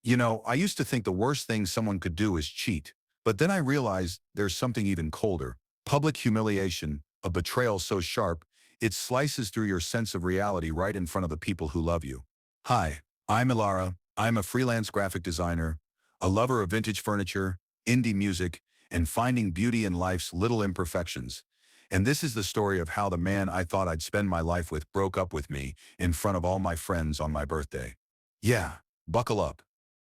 I used to think the worst thing someone could do is cheat, but then I realized there's something even colder. Public humiliation, a betrayal so sharp, it slices through your sense of reality right in front of the people who love you. Hi, I'm Ilara. I'm a freelance graphic designer, a lover of vintage furniture, indie music, and finding beauty in life's little imperfections. And this is the story of how the man I thought I'd spend my life with broke up with me in front of all my friends on my birthday. Yeah, buckle up.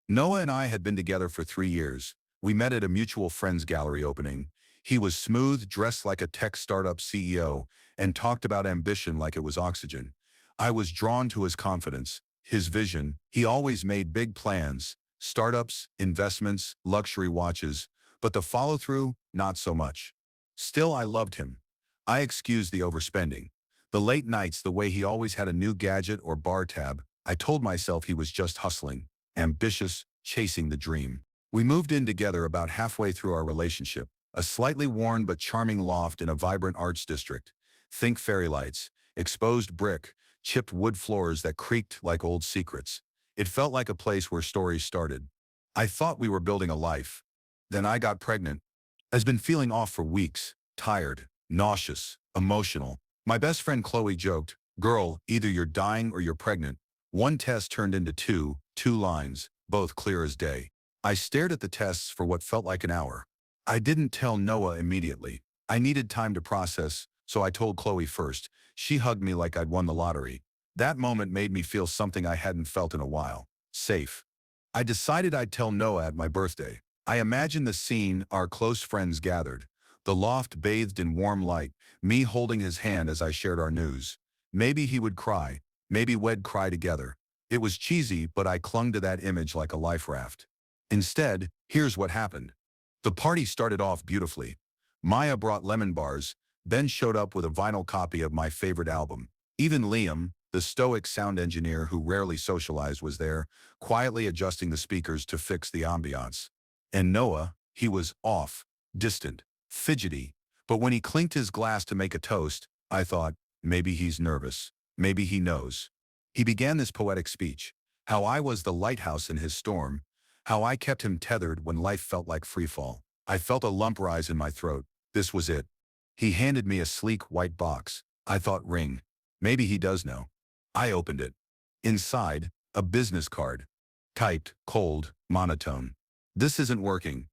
Noah and I had been together for 3 years. We met at a mutual friends gallery opening. He was smooth, dressed like a tech startup CEO, and talked about ambition like it was oxygen. I was drawn to his confidence, his vision. He always made big plans, startups, investments, luxury watches, but the follow-through, not so much. Still, I loved him. I excused the overspending. The late nights, the way he always had a new gadget or bar tab, I told myself he was just hustling, ambitious, chasing the dream. We moved in together about halfway through our relationship, a slightly worn but charming loft in a vibrant arts district. Think fairy lights, exposed brick, chipped wood floors that creaked like old secrets. It felt like a place where stories started. I thought we were building a life. Then I got pregnant. I've been feeling off for weeks, tired, nauseous, emotional. My best friend Chloe joked, "Girl, either you're dying or you're pregnant." One test turned into two lines, both clear as day. I stared at the tests for what felt like an hour. I didn't tell Noah immediately. I needed time to process, so I told Chloe first. She hugged me like I'd won the lottery. That moment made me feel something I hadn't felt in a while. Safe. I decided I'd tell Noah at my birthday. I imagined the scene, our close friends gathered. The loft bathed in warm light, me holding his hand as I shared our news. Maybe he would cry. Maybe we'd cry together. It was cheesy, but I clung to that image like a life raft. Instead, here's what happened. The party started off beautifully. Maya brought lemon bars, Ben showed up with a vinyl copy of my favorite album. Even Liam, the stoic sound engineer who rarely socialized, was there, quietly adjusting the speakers to fix the ambiance. And Noah, he was off, distant, fidgety. But when he clinked his glass to make a toast, I thought, maybe he's nervous. Maybe he knows. He began this poetic speech. How I was the lighthouse in his storm. How I kept him tethered when life felt like freefall. I felt a lump rise in my throat. This was it. He handed me a sleek white box. I thought, ring. Maybe he does know. I opened it. Inside, a business card. Typed, cold, monotone. This isn't working.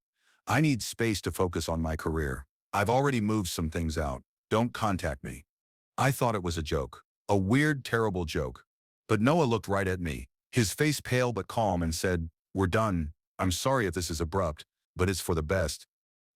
I need space to focus on my career. I've already moved some things out. Don't contact me. I thought it was a joke. A weird, terrible joke. But Noah looked right at me, his face pale but calm, and said, "We're done. I'm sorry if this is abrupt, but it's for the best."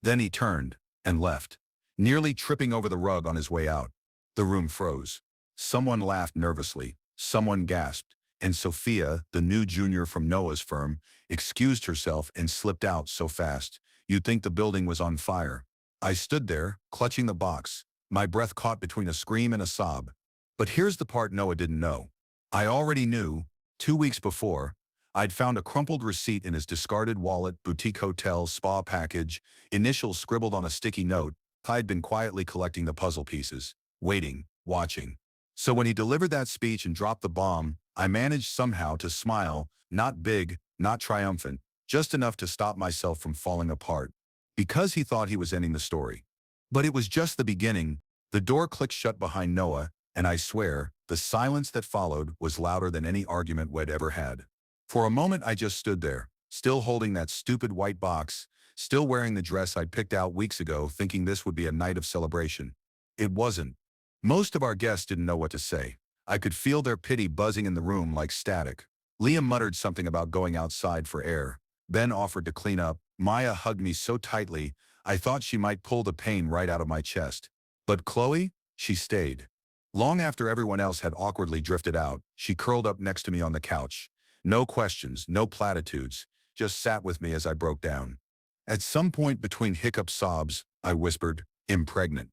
Then he turned and left, nearly tripping over the rug on his way out. The room froze. Someone laughed nervously. Someone gasped. And Sophia, the new junior from Noah's firm, excused herself and slipped out so fast, you'd think the building was on fire. I stood there, clutching the box, my breath caught between a scream and a sob. But here's the part Noah didn't know. I already knew. 2 weeks before, I'd found a crumpled receipt in his discarded wallet, boutique hotel, spa package, initials scribbled on a sticky note. I'd been quietly collecting the puzzle pieces, waiting, watching. So when he delivered that speech and dropped the bomb, I managed somehow to smile, not big, not triumphant, just enough to stop myself from falling apart. Because he thought he was ending the story. But it was just the beginning. The door clicked shut behind Noah, and I swear, the silence that followed was louder than any argument we'd ever had. For a moment I just stood there, still holding that stupid white box, still wearing the dress I'd picked out weeks ago, thinking this would be a night of celebration. It wasn't. Most of our guests didn't know what to say. I could feel their pity buzzing in the room like static. Liam muttered something about going outside for air. Ben offered to clean up. Maya hugged me so tightly, I thought she might pull the pain right out of my chest. But Chloe, she stayed. Long after everyone else had awkwardly drifted out, she curled up next to me on the couch. No questions, no platitudes, just sat with me as I broke down. At some point between hiccup sobs, I whispered, "I'm pregnant."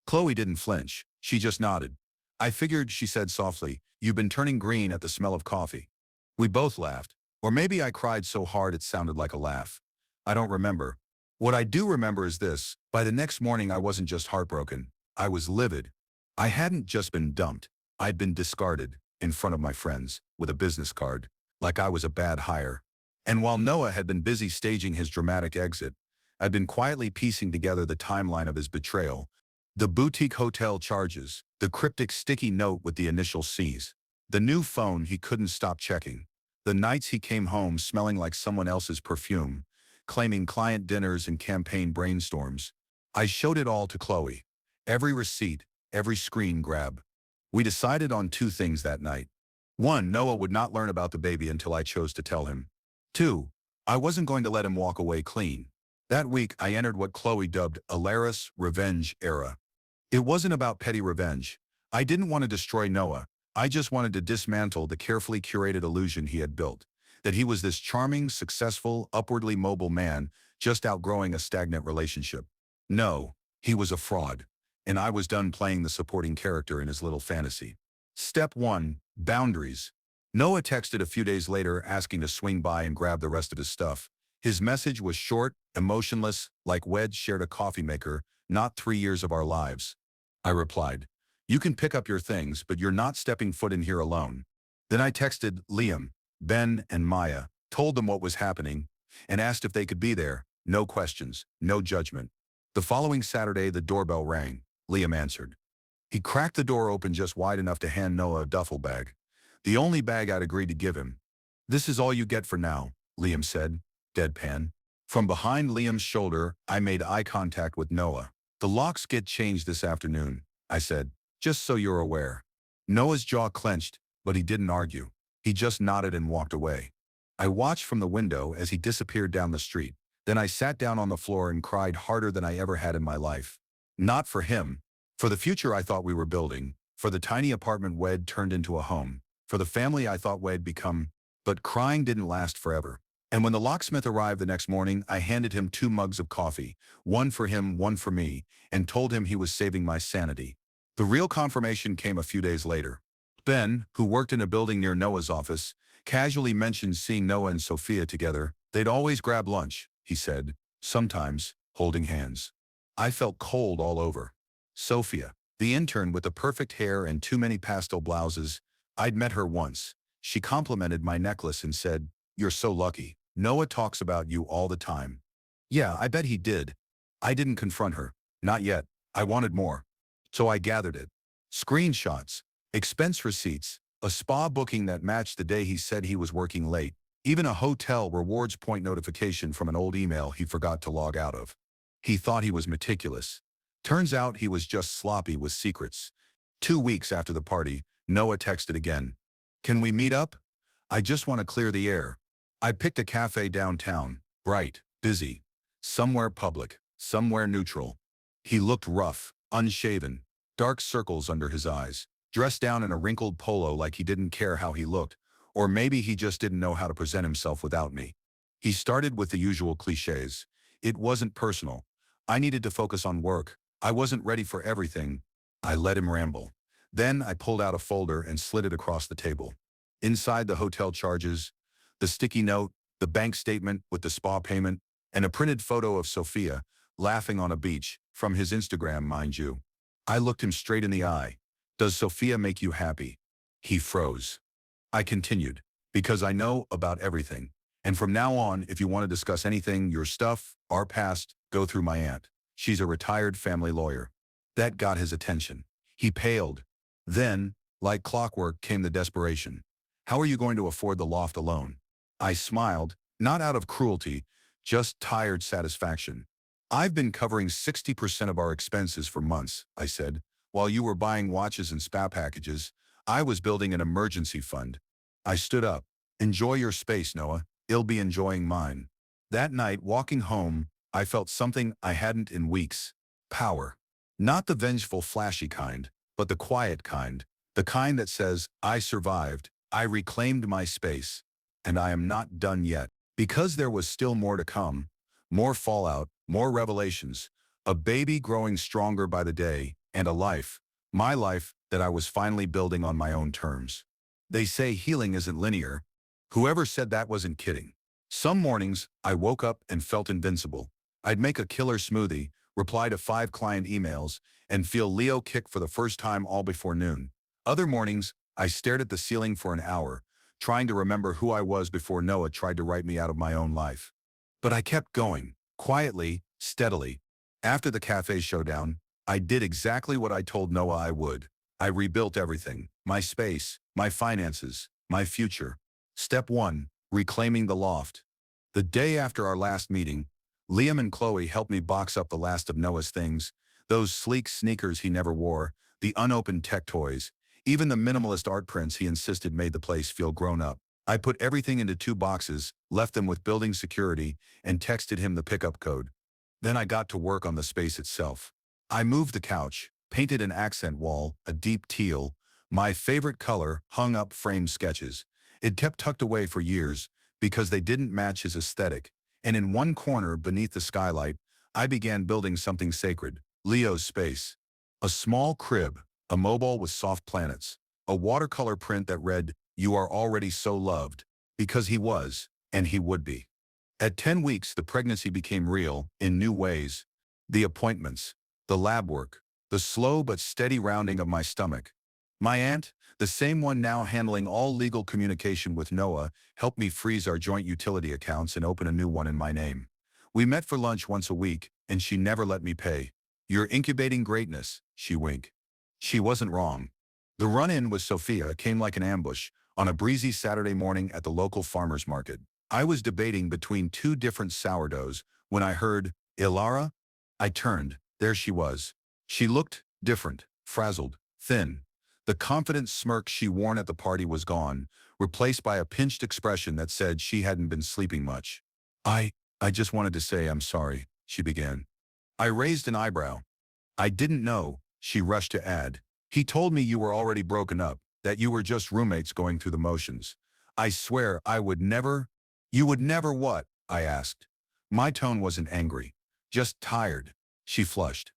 Chloe didn't flinch. She just nodded. "I figured," she said softly, "you've been turning green at the smell of coffee." We both laughed. Or maybe I cried so hard it sounded like a laugh. I don't remember. What I do remember is this. By the next morning, I wasn't just heartbroken. I was livid. I hadn't just been dumped. I'd been discarded, in front of my friends, with a business card, like I was a bad hire. And while Noah had been busy staging his dramatic exit, I'd been quietly piecing together the timeline of his betrayal, the boutique hotel charges, the cryptic sticky note with the initial C's, the new phone he couldn't stop checking, the nights he came home smelling like someone else's perfume, claiming client dinners and campaign brainstorms. I showed it all to Chloe. Every receipt, every screen grab. We decided on two things that night. One, Noah would not learn about the baby until I chose to tell him. Two, I wasn't going to let him walk away clean. That week, I entered what Chloe dubbed a Laris revenge era. It wasn't about petty revenge. I didn't want to destroy Noah. I just wanted to dismantle the carefully curated illusion he had built, that he was this charming, successful, upwardly mobile man just outgrowing a stagnant relationship. No, he was a fraud, and I was done playing the supporting character in his little fantasy. Step 1. Boundaries. Noah texted a few days later asking to swing by and grab the rest of his stuff. His message was short, emotionless, like we'd shared a coffee maker, not 3 years of our lives. I replied, "You can pick up your things, but you're not stepping foot in here alone." Then I texted Liam, Ben, and Maya, told them what was happening, and asked if they could be there. No questions, no judgment. The following Saturday, the doorbell rang. Liam answered. He cracked the door open just wide enough to hand Noah a duffel bag. The only bag I'd agreed to give him. "This is all you get for now," Liam said, deadpan. From behind Liam's shoulder, I made eye contact with Noah. "The locks get changed this afternoon," I said, "just so you're aware." Noah's jaw clenched, but he didn't argue. He just nodded and walked away. I watched from the window as he disappeared down the street. Then I sat down on the floor and cried harder than I ever had in my life. Not for him. For the future I thought we were building. For the tiny apartment we'd turned into a home. For the family I thought we'd become. But crying didn't last forever. And when the locksmith arrived the next morning, I handed him 2 mugs of coffee, one for him, one for me, and told him he was saving my sanity. The real confirmation came a few days later. Ben, who worked in a building near Noah's office, casually mentioned seeing Noah and Sophia together. "They'd always grab lunch," he said, sometimes holding hands. I felt cold all over. Sophia, the intern with the perfect hair and too many pastel blouses, I'd met her once. She complimented my necklace and said, "You're so lucky. Noah talks about you all the time." Yeah, I bet he did. I didn't confront her. Not yet. I wanted more. So I gathered it. Screenshots, expense receipts, a spa booking that matched the day he said he was working late, even a hotel rewards point notification from an old email he forgot to log out of. He thought he was meticulous. Turns out he was just sloppy with secrets. 2 weeks after the party, Noah texted again. "Can we meet up? I just want to clear the air." I picked a cafe downtown, bright, busy, somewhere public, somewhere neutral. He looked rough, unshaven, dark circles under his eyes, dressed down in a wrinkled polo like he didn't care how he looked, or maybe he just didn't know how to present himself without me. He started with the usual cliches. It wasn't personal. I needed to focus on work. I wasn't ready for everything. I let him ramble. Then I pulled out a folder and slid it across the table. Inside, the hotel charges, the sticky note, the bank statement with the spa payment, and a printed photo of Sophia, laughing on a beach, from his Instagram, mind you. I looked him straight in the eye. "Does Sophia make you happy?" He froze. I continued, "Because I know about everything. And from now on, if you want to discuss anything, your stuff, our past, go through my aunt. She's a retired family lawyer." That got his attention. He paled. Then, like clockwork, came the desperation. "How are you going to afford the loft alone?" I smiled, not out of cruelty, just tired satisfaction. "I've been covering 60% of our expenses for months," I said. "While you were buying watches and spa packages, I was building an emergency fund." I stood up. "Enjoy your space, Noah. I'll be enjoying mine." That night, walking home, I felt something I hadn't in weeks. Power. Not the vengeful, flashy kind, but the quiet kind. The kind that says, "I survived. I reclaimed my space. And I am not done yet." Because there was still more to come. More fallout, more revelations. A baby growing stronger by the day, and a life, my life, that I was finally building on my own terms. They say healing isn't linear. Whoever said that wasn't kidding. Some mornings, I woke up and felt invincible. I'd make a killer smoothie, reply to 5 client emails, and feel Leo kick for the first time all before noon. Other mornings, I stared at the ceiling for an hour, trying to remember who I was before Noah tried to write me out of my own life. But I kept going, quietly, steadily. After the cafe showdown, I did exactly what I told Noah I would. I rebuilt everything: my space, my finances, my future. Step 1. Reclaiming the loft. The day after our last meeting, Liam and Chloe helped me box up the last of Noah's things, those sleek sneakers he never wore, the unopened tech toys, even the minimalist art prints he insisted made the place feel grown up. I put everything into 2 boxes, left them with building security, and texted him the pickup code. Then I got to work on the space itself. I moved the couch, painted an accent wall, a deep teal, my favorite color, hung up framed sketches. It kept tucked away for years because they didn't match his aesthetic, and in one corner beneath the skylight, I began building something sacred: Leo's space. A small crib, a mobile with soft planets, a watercolor print that read, "You are already so loved," because he was, and he would be. At 10 weeks, the pregnancy became real in new ways. The appointments, the lab work, the slow but steady rounding of my stomach. My aunt, the same one now handling all legal communication with Noah, helped me freeze our joint utility accounts and open a new one in my name. We met for lunch once a week, and she never let me pay. "You're incubating greatness," she winked. She wasn't wrong. The run-in with Sophia came like an ambush on a breezy Saturday morning at the local farmer's market. I was debating between 2 different sourdoughs when I heard, "Ilara?" I turned. There she was. She looked different, frazzled, thin. The confident smirk she worn at the party was gone, replaced by a pinched expression that said she hadn't been sleeping much. I, I just wanted to say I'm sorry," she began. I raised an eyebrow. "I didn't know," she rushed to add. "He told me you were already broken up, that you were just roommates going through the motions. I swear I would never—" "You would never what?" I asked. My tone wasn't angry, just tired. She flushed.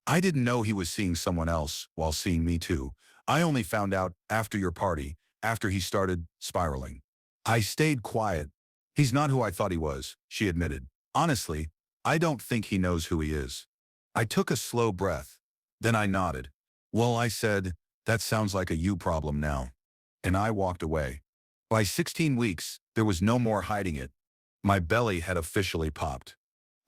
"I didn't know he was seeing someone else while seeing me too. I only found out after your party, after he started spiraling." I stayed quiet. "He's not who I thought he was," she admitted. "Honestly, I don't think he knows who he is." I took a slow breath. Then I nodded. "Well," I said, "that sounds like a you problem now." And I walked away. By 16 weeks, there was no more hiding it. My belly had officially popped.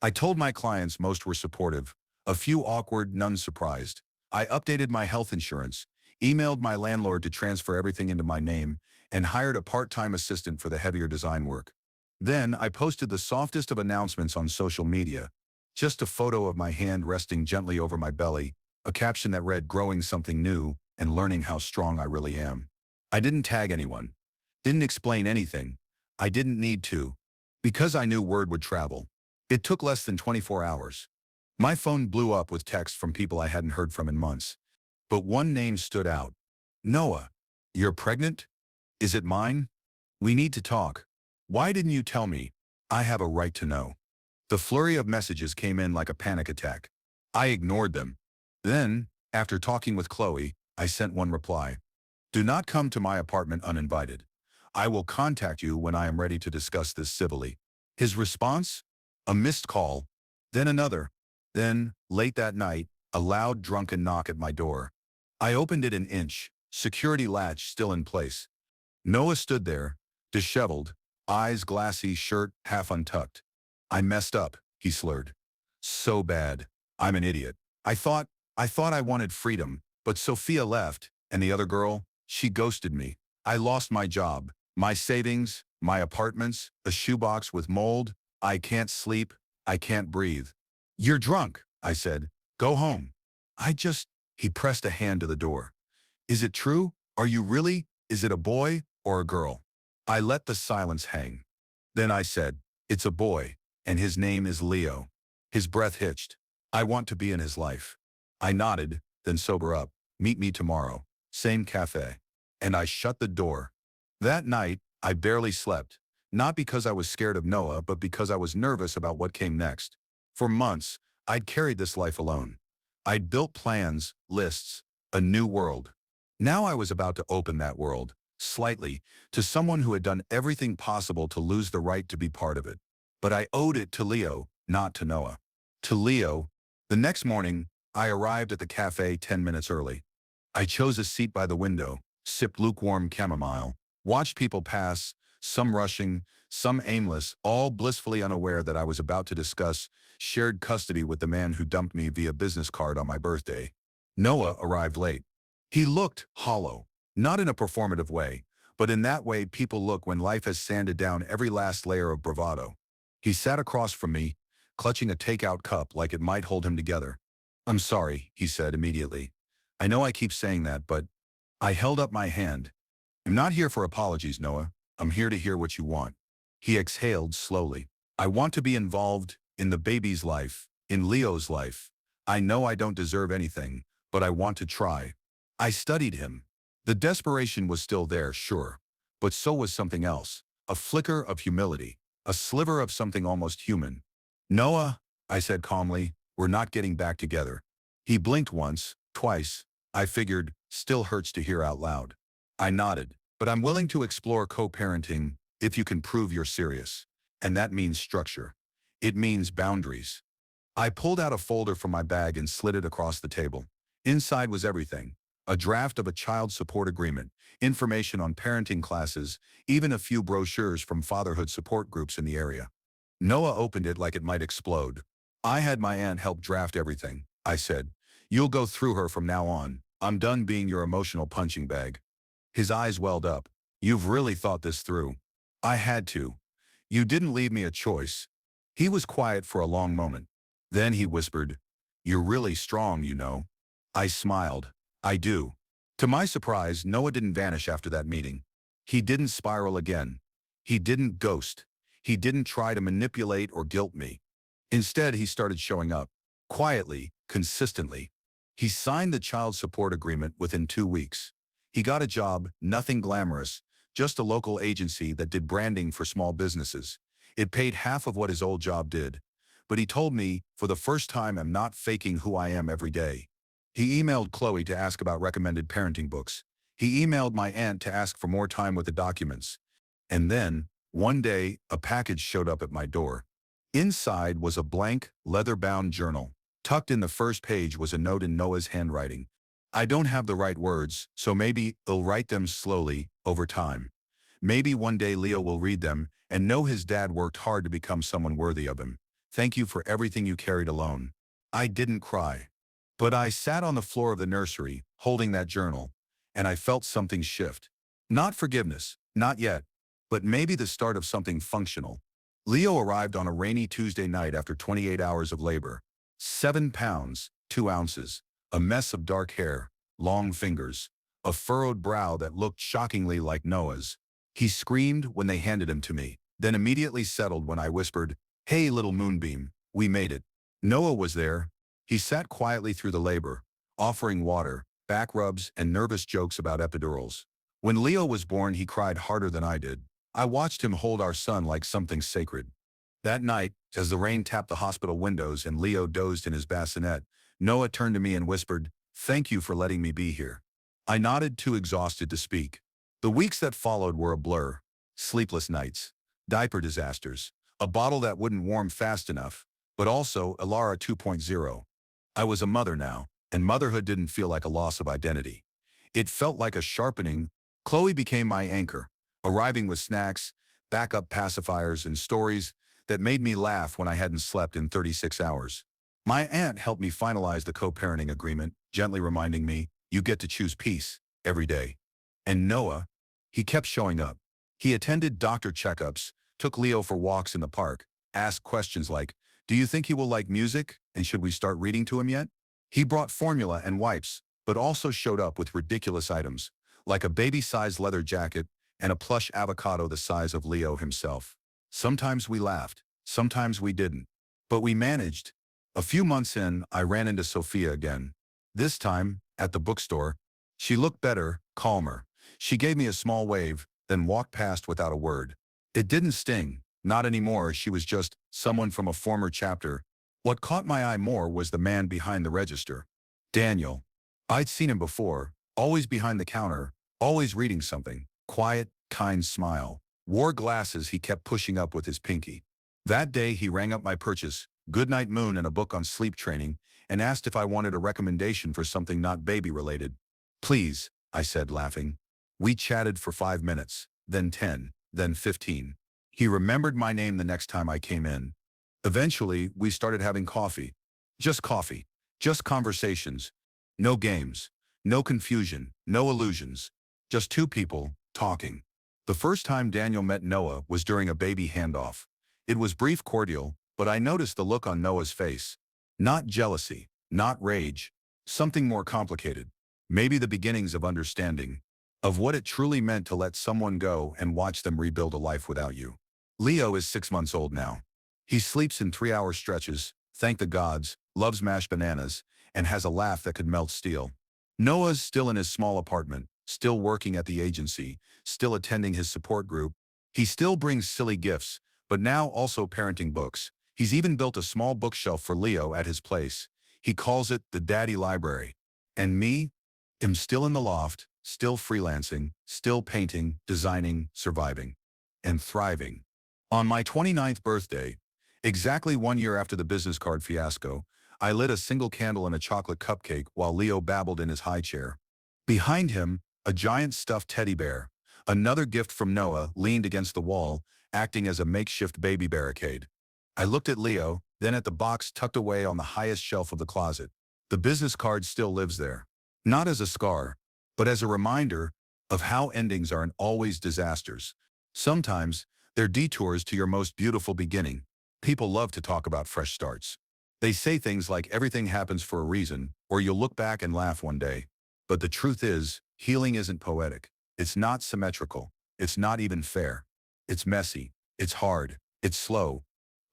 I told my clients most were supportive, a few awkward, none surprised. I updated my health insurance, emailed my landlord to transfer everything into my name, and hired a part-time assistant for the heavier design work. Then I posted the softest of announcements on social media. Just a photo of my hand resting gently over my belly, a caption that read, "Growing something new and learning how strong I really am." I didn't tag anyone. Didn't explain anything. I didn't need to. Because I knew word would travel. It took less than 24 hours. My phone blew up with texts from people I hadn't heard from in months. But one name stood out. "Noah, you're pregnant? Is it mine? We need to talk. Why didn't you tell me? I have a right to know." The flurry of messages came in like a panic attack. I ignored them. Then, after talking with Chloe, I sent one reply. "Do not come to my apartment uninvited. I will contact you when I am ready to discuss this civilly." His response? A missed call. Then another. Then, late that night, a loud, drunken knock at my door. I opened it an inch, security latch still in place. Noah stood there, disheveled, eyes glassy, shirt half untucked. "I messed up," he slurred. "So bad. I'm an idiot. I thought I wanted freedom, but Sophia left, and the other girl, she ghosted me. I lost my job, my savings, my apartments, a shoebox with mold. I can't sleep. I can't breathe." "You're drunk," I said. "Go home." He pressed a hand to the door. "Is it true? Are you really? Is it a boy or a girl?" I let the silence hang. Then I said, "It's a boy, and his name is Leo." His breath hitched. "I want to be in his life." I nodded, then sober up. "Meet me tomorrow. Same cafe." And I shut the door. That night, I barely slept. Not because I was scared of Noah, but because I was nervous about what came next. For months, I'd carried this life alone. I'd built plans, lists, a new world. Now I was about to open that world, slightly, to someone who had done everything possible to lose the right to be part of it. But I owed it to Leo, not to Noah. To Leo. The next morning, I arrived at the cafe 10 minutes early. I chose a seat by the window, sipped lukewarm chamomile, Watched people pass, some rushing, some aimless, all blissfully unaware that I was about to discuss shared custody with the man who dumped me via business card on my birthday. Noah arrived late. He looked hollow, not in a performative way, but in that way people look when life has sanded down every last layer of bravado. He sat across from me, clutching a takeout cup like it might hold him together. "I'm sorry," he said immediately. "I know I keep saying that, but..." I held up my hand. "I'm not here for apologies, Noah. I'm here to hear what you want." He exhaled slowly. "I want to be involved in the baby's life, in Leo's life. I know I don't deserve anything, but I want to try." I studied him. The desperation was still there, sure, but so was something else, a flicker of humility, a sliver of something almost human. "Noah," I said calmly, "we're not getting back together." He blinked once, twice. I figured, still hurts to hear out loud. I nodded. "But I'm willing to explore co-parenting if you can prove you're serious. And that means structure. It means boundaries." I pulled out a folder from my bag and slid it across the table. Inside was everything. A draft of a child support agreement, information on parenting classes, even a few brochures from fatherhood support groups in the area. Noah opened it like it might explode. "I had my aunt help draft everything," I said. "You'll go through her from now on. I'm done being your emotional punching bag." His eyes welled up. "You've really thought this through." "I had to. You didn't leave me a choice." He was quiet for a long moment. Then he whispered, "You're really strong, you know." I smiled. "I do." To my surprise, Noah didn't vanish after that meeting. He didn't spiral again. He didn't ghost. He didn't try to manipulate or guilt me. Instead, he started showing up. Quietly, consistently. He signed the child support agreement within 2 weeks. He got a job, nothing glamorous, just a local agency that did branding for small businesses. It paid half of what his old job did. But he told me, for the first time, I'm not faking who I am every day. He emailed Chloe to ask about recommended parenting books. He emailed my aunt to ask for more time with the documents. And then, one day, a package showed up at my door. Inside was a blank, leather-bound journal. Tucked in the first page was a note in Noah's handwriting. "I don't have the right words, so maybe I'll write them slowly, over time. Maybe one day Leo will read them and know his dad worked hard to become someone worthy of him. Thank you for everything you carried alone." I didn't cry. But I sat on the floor of the nursery, holding that journal, and I felt something shift. Not forgiveness, not yet, but maybe the start of something functional. Leo arrived on a rainy Tuesday night after 28 hours of labor. 7 pounds, 2 ounces, a mess of dark hair, long fingers, a furrowed brow that looked shockingly like Noah's. He screamed when they handed him to me, then immediately settled when I whispered, "Hey, little moonbeam, we made it." Noah was there. He sat quietly through the labor, offering water, back rubs, and nervous jokes about epidurals. When Leo was born, he cried harder than I did. I watched him hold our son like something sacred. That night, as the rain tapped the hospital windows and Leo dozed in his bassinet, Noah turned to me and whispered, "Thank you for letting me be here." I nodded, too exhausted to speak. The weeks that followed were a blur. Sleepless nights, diaper disasters, a bottle that wouldn't warm fast enough, but also Alara 2.0. I was a mother now, and motherhood didn't feel like a loss of identity. It felt like a sharpening. Chloe became my anchor, arriving with snacks, backup pacifiers, and stories that made me laugh when I hadn't slept in 36 hours. My aunt helped me finalize the co-parenting agreement, gently reminding me, "You get to choose peace every day." And Noah, he kept showing up. He attended doctor checkups, took Leo for walks in the park, asked questions like, "Do you think he will like music, and should we start reading to him yet?" He brought formula and wipes, but also showed up with ridiculous items, like a baby-sized leather jacket and a plush avocado the size of Leo himself. Sometimes we laughed, sometimes we didn't. But we managed. A few months in, I ran into Sophia again. This time, at the bookstore. She looked better, calmer. She gave me a small wave, then walked past without a word. It didn't sting. Not anymore. She was just someone from a former chapter. What caught my eye more was the man behind the register. Daniel. I'd seen him before, always behind the counter, always reading something. Quiet, kind smile. Wore glasses he kept pushing up with his pinky. That day he rang up my purchase, Goodnight Moon and a book on sleep training, and asked if I wanted a recommendation for something not baby-related. "Please," I said, laughing. We chatted for 5 minutes. then 10, then 15. He remembered my name the next time I came in. Eventually, we started having coffee. Just coffee. Just conversations. No games. No confusion. No illusions. Just two people, talking. The first time Daniel met Noah was during a baby handoff. It was brief, cordial, but I noticed the look on Noah's face. Not jealousy. Not rage. Something more complicated. Maybe the beginnings of understanding. Of what it truly meant to let someone go and watch them rebuild a life without you. Leo is 6 months old now. He sleeps in 3-hour stretches, thank the gods, loves mashed bananas, and has a laugh that could melt steel. Noah's still in his small apartment, still working at the agency, still attending his support group. He still brings silly gifts, but now also parenting books. He's even built a small bookshelf for Leo at his place. He calls it the Daddy Library. And me? I'm still in the loft, still freelancing, still painting, designing, surviving, and thriving. On my 29th birthday, exactly 1 year after the business card fiasco, I lit a single candle and a chocolate cupcake while Leo babbled in his high chair. Behind him, a giant stuffed teddy bear, another gift from Noah, leaned against the wall, acting as a makeshift baby barricade. I looked at Leo, then at the box tucked away on the highest shelf of the closet. The business card still lives there. Not as a scar, but as a reminder of how endings aren't always disasters. Sometimes, they're detours to your most beautiful beginning. People love to talk about fresh starts. They say things like everything happens for a reason, or you'll look back and laugh one day. But the truth is, healing isn't poetic. It's not symmetrical. It's not even fair. It's messy. It's hard. It's slow.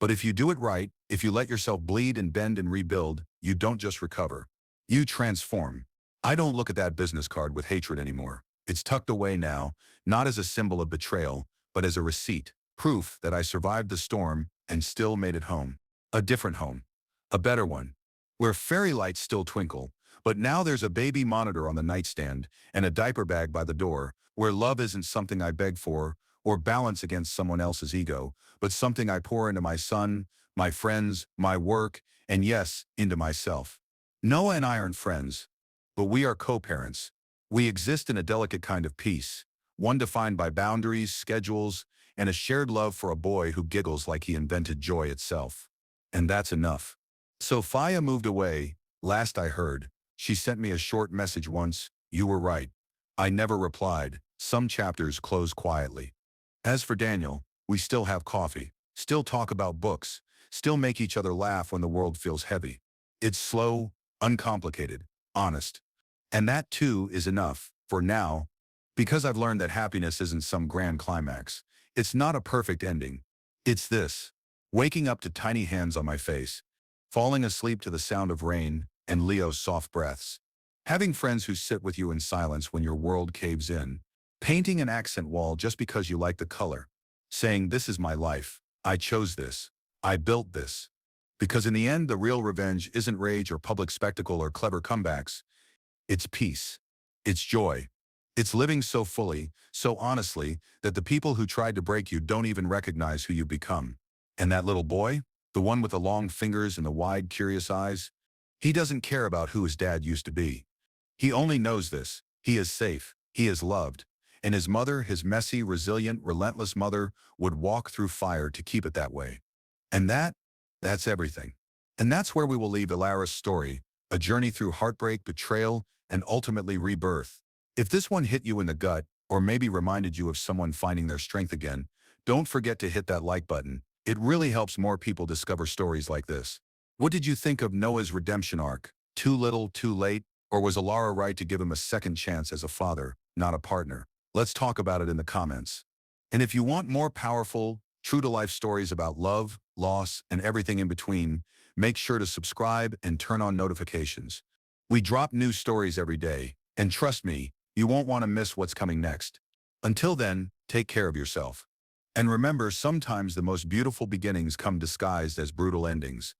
But if you do it right, if you let yourself bleed and bend and rebuild, you don't just recover. You transform. I don't look at that business card with hatred anymore. It's tucked away now, not as a symbol of betrayal, but as a receipt, proof that I survived the storm and still made it home. A different home. A better one. Where fairy lights still twinkle, but now there's a baby monitor on the nightstand and a diaper bag by the door, where love isn't something I beg for or balance against someone else's ego, but something I pour into my son, my friends, my work, and yes, into myself. Noah and I aren't friends, but we are co-parents. We exist in a delicate kind of peace, one defined by boundaries, schedules, and a shared love for a boy who giggles like he invented joy itself. And that's enough. Sophia moved away, last I heard. She sent me a short message once, "You were right." I never replied. Some chapters close quietly. As for Daniel, we still have coffee, still talk about books, still make each other laugh when the world feels heavy. It's slow, uncomplicated, honest. And that too is enough, for now, because I've learned that happiness isn't some grand climax. It's not a perfect ending. It's this: waking up to tiny hands on my face, falling asleep to the sound of rain and Leo's soft breaths, having friends who sit with you in silence when your world caves in, painting an accent wall just because you like the color, saying, "This is my life. I chose this. I built this." Because in the end, the real revenge isn't rage or public spectacle or clever comebacks. It's peace. It's joy. It's living so fully, so honestly, that the people who tried to break you don't even recognize who you've become. And that little boy, the one with the long fingers and the wide, curious eyes, he doesn't care about who his dad used to be. He only knows this: he is safe, he is loved, and his mother, his messy, resilient, relentless mother, would walk through fire to keep it that way. And that's everything. And that's where we will leave Ilara's story, a journey through heartbreak, betrayal, and ultimately rebirth. If this one hit you in the gut, or maybe reminded you of someone finding their strength again, don't forget to hit that like button. It really helps more people discover stories like this. What did you think of Noah's redemption arc? Too little, too late? Or was Ilara right to give him a second chance as a father, not a partner? Let's talk about it in the comments. And if you want more powerful, true-to-life stories about love, loss, and everything in between, make sure to subscribe and turn on notifications. We drop new stories every day, and trust me, you won't want to miss what's coming next. Until then, take care of yourself. And remember, sometimes the most beautiful beginnings come disguised as brutal endings.